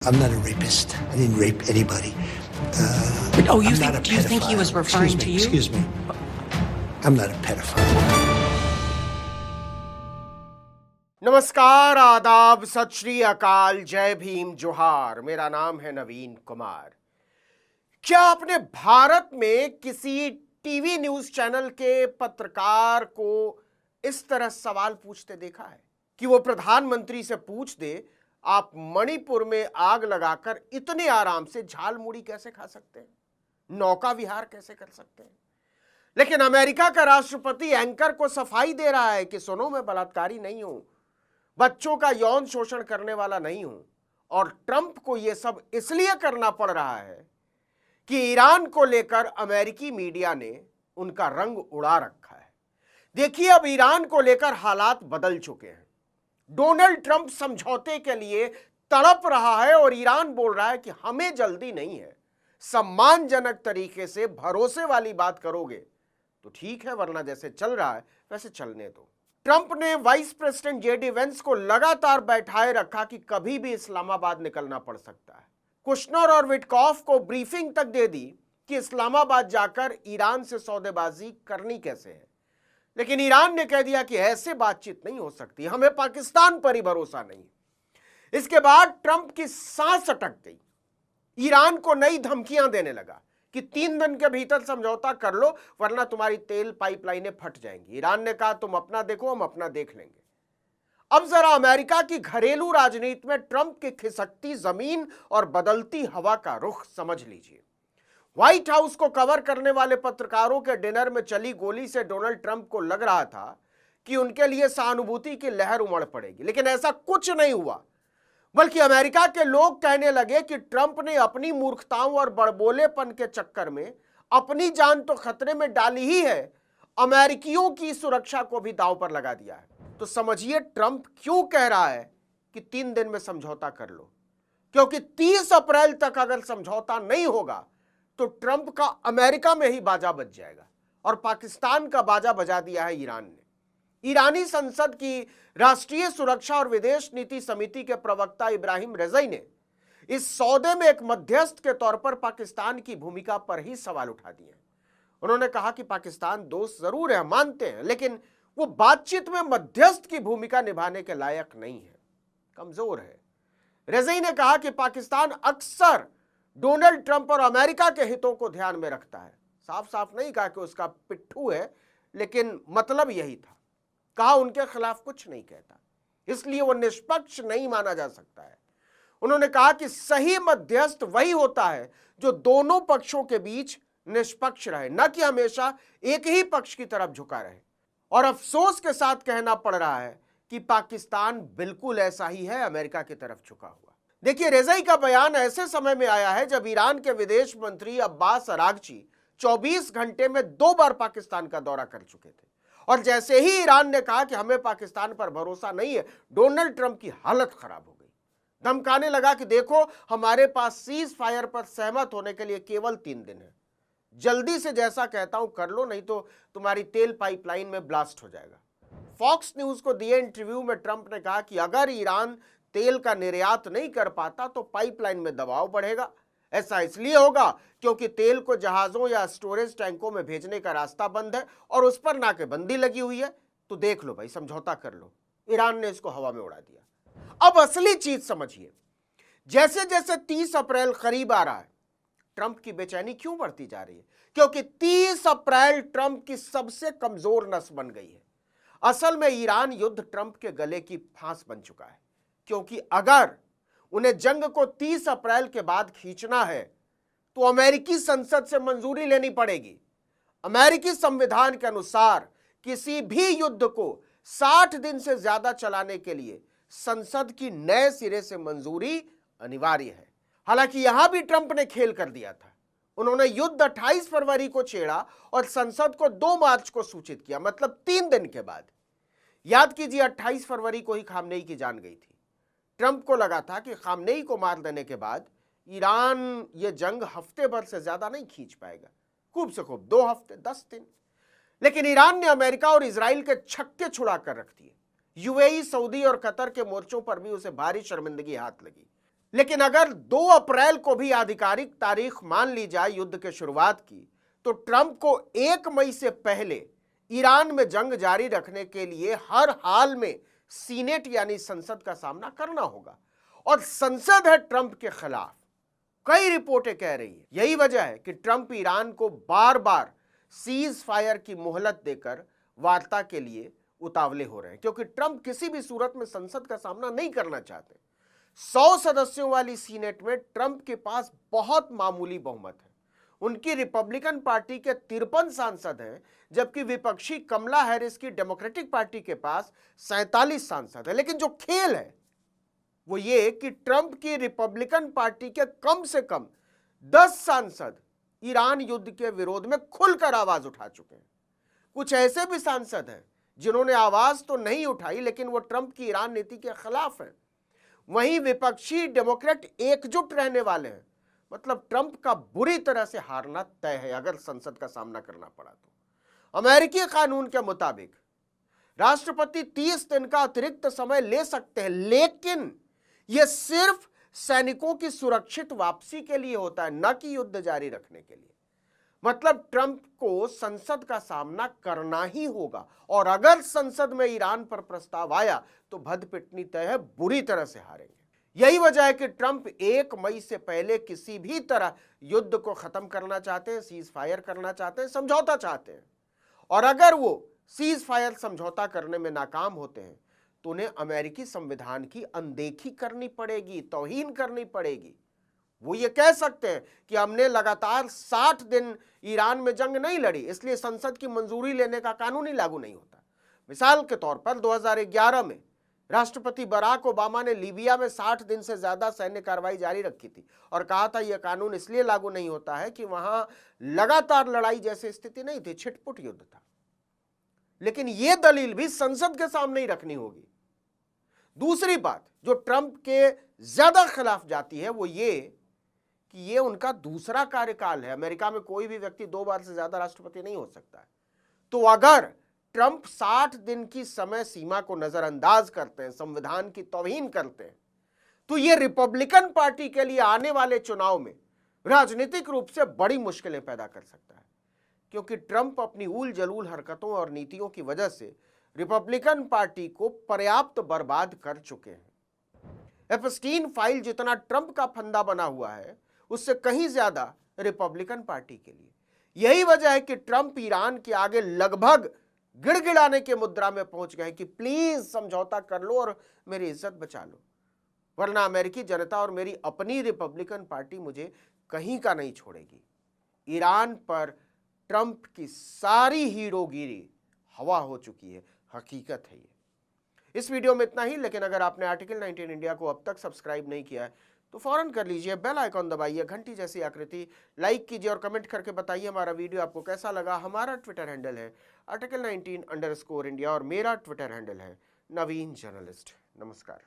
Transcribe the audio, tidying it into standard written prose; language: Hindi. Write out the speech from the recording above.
I'm not a rapist. I didn't rape anybody. Do you think he was referring to you? Excuse me. I'm not a pedophile. नमस्कार, आदाब, सत श्री अकाल, जय भीम, जोहार। मेरा नाम है नवीन कुमार। क्या आपने भारत में किसी टीवी न्यूज चैनल के पत्रकार को इस तरह सवाल पूछते देखा है कि वो प्रधानमंत्री से पूछ दे, आप मणिपुर में आग लगाकर इतने आराम से झाल मूढ़ी कैसे खा सकते हैं, नौका विहार कैसे कर सकते हैं? लेकिन अमेरिका का राष्ट्रपति एंकर को सफाई दे रहा है कि सुनो, मैं बलात्कारी नहीं हूं, बच्चों का यौन शोषण करने वाला नहीं हूं। और ट्रंप को यह सब इसलिए करना पड़ रहा है कि ईरान को लेकर अमेरिकी मीडिया ने उनका रंग उड़ा रखा है। देखिए, अब ईरान को लेकर हालात बदल चुके हैं। डोनाल्ड ट्रंप समझौते के लिए तड़प रहा है और ईरान बोल रहा है कि हमें जल्दी नहीं है, सम्मानजनक तरीके से भरोसे वाली बात करोगे तो ठीक है, वरना जैसे चल रहा है वैसे चलने दो। ट्रंप ने वाइस प्रेसिडेंट जेडी वेंस को लगातार बैठाए रखा कि कभी भी इस्लामाबाद निकलना पड़ सकता है। कुशनर और विटकॉफ को ब्रीफिंग तक दे दी कि इस्लामाबाद जाकर ईरान से सौदेबाजी करनी कैसे है, लेकिन ईरान ने कह दिया कि ऐसे बातचीत नहीं हो सकती, हमें पाकिस्तान पर ही भरोसा नहीं। इसके बाद ट्रंप की सांस अटक गई, ईरान को नई धमकियां देने लगा कि 3 दिन के भीतर समझौता कर लो वरना तुम्हारी तेल पाइपलाइनें फट जाएंगी। ईरान ने कहा, तुम अपना देखो, हम अपना देख लेंगे। अब जरा अमेरिका की घरेलू राजनीति में ट्रंप की खिसकती जमीन और बदलती हवा का रुख समझ लीजिए। व्हाइट हाउस को कवर करने वाले पत्रकारों के डिनर में चली गोली से डोनाल्ड ट्रंप को लग रहा था कि उनके लिए सहानुभूति की लहर उमड़ पड़ेगी, लेकिन ऐसा कुछ नहीं हुआ। बल्कि अमेरिका के लोग कहने लगे कि ट्रंप ने अपनी मूर्खताओं और बड़बोलेपन के चक्कर में अपनी जान तो खतरे में डाली ही है, अमेरिकियों की सुरक्षा को भी दांव पर लगा दिया है। तो समझिए ट्रंप क्यों कह रहा है कि 3 दिन में समझौता कर लो, क्योंकि 30 अप्रैल तक अगर समझौता नहीं होगा तो ट्रंप का अमेरिका में ही बाजा बज जाएगा और पाकिस्तान का बाजा बजा दिया है ईरान ने। ईरानी संसद की राष्ट्रीय सुरक्षा और विदेश नीति समिति के प्रवक्ता इब्राहिम रेज़ई ने इस सौदे में एक मध्यस्थ के तौर पर पाकिस्तान की भूमिका पर ही सवाल उठा दिए। उन्होंने कहा कि पाकिस्तान दोस्त जरूर है, मानते हैं, लेकिन वो बातचीत में मध्यस्थ की भूमिका निभाने के लायक नहीं है, कमजोर है। रेज़ई ने कहा कि पाकिस्तान अक्सर डोनाल्ड ट्रंप और अमेरिका के हितों को ध्यान में रखता है। साफ साफ नहीं कहा कि उसका पिट्ठू है, लेकिन मतलब यही था। कहा उनके खिलाफ कुछ नहीं कहता, इसलिए वो निष्पक्ष नहीं माना जा सकता है। उन्होंने कहा कि सही मध्यस्थ वही होता है जो दोनों पक्षों के बीच निष्पक्ष रहे, न कि हमेशा एक ही पक्ष की तरफ झुका रहे। और अफसोस के साथ कहना पड़ रहा है कि पाकिस्तान बिल्कुल ऐसा ही है, अमेरिका की तरफ झुका हुआ। देखिए, रेज़ई का बयान ऐसे समय में आया है जब ईरान के विदेश मंत्री अब्बास अरागची 24 घंटे में 2 बार पाकिस्तान का दौरा कर चुके थे। और जैसे ही ईरान ने कहा कि हमें पाकिस्तान पर भरोसा नहीं है, डोनाल्ड ट्रंप की हालत खराब हो गई। धमकाने लगा कि देखो, हमारे पास सीज फायर पर सहमत होने के लिए केवल 3 दिन है, जल्दी से जैसा कहता हूं कर लो, नहीं तो तुम्हारी तेल पाइपलाइन में ब्लास्ट हो जाएगा। फॉक्स न्यूज को दिए इंटरव्यू में ट्रंप ने कहा कि अगर ईरान तेल का निर्यात नहीं कर पाता तो पाइपलाइन में दबाव बढ़ेगा। ऐसा इसलिए होगा क्योंकि तेल को जहाजों या स्टोरेज टैंकों में भेजने का रास्ता बंद है और उस पर नाकेबंदी लगी हुई है, तो देख लो भाई, समझौता कर लो। ईरान ने इसको हवा में उड़ा दिया। अब असली चीज समझिए, जैसे जैसे 30 अप्रैल करीब आ रहा है, ट्रंप की बेचैनी क्यों बढ़ती जा रही है? क्योंकि 30 अप्रैल ट्रंप की सबसे कमजोर नस बन गई है। असल में ईरान युद्ध ट्रंप के गले की फांस बन चुका है, क्योंकि अगर उन्हें जंग को 30 अप्रैल के बाद खींचना है तो अमेरिकी संसद से मंजूरी लेनी पड़ेगी। अमेरिकी संविधान के अनुसार किसी भी युद्ध को 60 दिन से ज्यादा चलाने के लिए संसद की नए सिरे से मंजूरी अनिवार्य है। हालांकि यहां भी ट्रंप ने खेल कर दिया था। उन्होंने युद्ध 28 फरवरी को छेड़ा और संसद को 2 मार्च को सूचित किया, मतलब 3 दिन के बाद। याद कीजिए, 28 फरवरी को ही खामनेई की जान गई थी। ट्रंप को लगा था कि खामनेई को मार देने के बाद ईरान ये जंग हफ्ते भर से ज्यादा नहीं खींच पाएगा, खूब से खूब 2 हफ्ते, 10 दिन। लेकिन ईरान ने अमेरिका और इजराइल के छक्के छुड़ा कर रख दिए। यूएई, सऊदी और कतर के मोर्चों पर भी उसे भारी शर्मिंदगी हाथ लगी। लेकिन अगर 2 अप्रैल को भी आधिकारिक तारीख मान ली जाए युद्ध के शुरुआत की, तो ट्रंप को 1 मई से पहले ईरान में जंग जारी रखने के लिए हर हाल में सीनेट यानी संसद का सामना करना होगा। और संसद है ट्रंप के खिलाफ, कई रिपोर्टें कह रही है। यही वजह है कि ट्रंप ईरान को बार बार सीज फायर की मोहलत देकर वार्ता के लिए उतावले हो रहे हैं, क्योंकि ट्रंप किसी भी सूरत में संसद का सामना नहीं करना चाहते। 100 सदस्यों वाली सीनेट में ट्रंप के पास बहुत मामूली बहुमत है। उनकी रिपब्लिकन पार्टी के 53 सांसद हैं, जबकि विपक्षी कमला हैरिस की डेमोक्रेटिक पार्टी के पास 47 सांसद हैं। लेकिन जो खेल है वो ये कि ट्रंप की रिपब्लिकन पार्टी के कम से कम 10 सांसद ईरान युद्ध के विरोध में खुलकर आवाज उठा चुके हैं। कुछ ऐसे भी सांसद हैं जिन्होंने आवाज तो नहीं उठाई, लेकिन वो ट्रंप की ईरान नीति के खिलाफ हैं। वहीं विपक्षी डेमोक्रेट एकजुट रहने वाले हैं। मतलब ट्रंप का बुरी तरह से हारना तय है अगर संसद का सामना करना पड़ा तो। अमेरिकी कानून के मुताबिक राष्ट्रपति 30 दिन का अतिरिक्त समय ले सकते हैं, लेकिन यह सिर्फ सैनिकों की सुरक्षित वापसी के लिए होता है, न कि युद्ध जारी रखने के लिए। मतलब ट्रंप को संसद का सामना करना ही होगा, और अगर संसद में ईरान पर प्रस्ताव आया तो भदपिटनी तय है, बुरी तरह से हारेंगे। यही वजह है कि ट्रंप 1 मई से पहले किसी भी तरह युद्ध को खत्म करना चाहते हैं, सीज फायर करना चाहते हैं, समझौता चाहते हैं। और अगर वो सीज फायर समझौता करने में नाकाम होते हैं तो उन्हें अमेरिकी संविधान की अनदेखी करनी पड़ेगी, तौहीन करनी पड़ेगी। वो ये कह सकते हैं कि हमने लगातार 60 दिन ईरान में जंग नहीं लड़ी, इसलिए संसद की मंजूरी लेने का कानून ही लागू नहीं होता। मिसाल के तौर पर 2011 में राष्ट्रपति बराक ओबामा ने लीबिया में 60 दिन से ज्यादा सैन्य कार्रवाई जारी रखी थी और कहा था यह कानून इसलिए लागू नहीं होता है कि वहां लगातार लड़ाई जैसी स्थिति नहीं थी, छिटपुट युद्ध था। लेकिन यह दलील भी संसद के सामने ही रखनी होगी। दूसरी बात जो ट्रंप के ज्यादा खिलाफ जाती है वो ये कि ये उनका दूसरा कार्यकाल है। अमेरिका में कोई भी व्यक्ति 2 बार से ज्यादा राष्ट्रपति नहीं हो सकता है। तो अगर ट्रंप 60 दिन की समय सीमा को नजरअंदाज करते हैं, संविधान की तौहीन करते हैं, तो ये रिपब्लिकन पार्टी के लिए आने वाले चुनाव में राजनीतिक रूप से बड़ी मुश्किलें पैदा कर सकता है, क्योंकि ट्रंप अपनी उल जलूल हरकतों और नीतियों की वजह से रिपब्लिकन पार्टी को पर्याप्त बर्बाद कर चुके हैं। एप्स्टीन फाइल जितना ट्रंप का फंदा बना हुआ है, उससे कहीं ज्यादा रिपब्लिकन पार्टी के लिए। यही वजह है कि ट्रंप ईरान के आगे लगभग गिड़गिड़ाने के मुद्रा में पहुंच गए कि प्लीज समझौता कर लो और मेरी इज्जत बचा लो, वरना अमेरिकी जनता और मेरी अपनी रिपब्लिकन पार्टी मुझे कहीं का नहीं छोड़ेगी। ईरान पर ट्रंप की सारी हीरोगिरी हवा हो चुकी है, हकीकत है ये। इस वीडियो में इतना ही, लेकिन अगर आपने आर्टिकल 19 इंडिया को अब तक सब्सक्राइब नहीं किया है तो फौरन कर लीजिए, बेल आइकॉन दबाइए, घंटी जैसी आकृति लाइक कीजिए और कमेंट करके बताइए हमारा वीडियो आपको कैसा लगा। हमारा ट्विटर हैंडल है article19_India और मेरा ट्विटर हैंडल है नवीन जर्नलिस्ट। नमस्कार।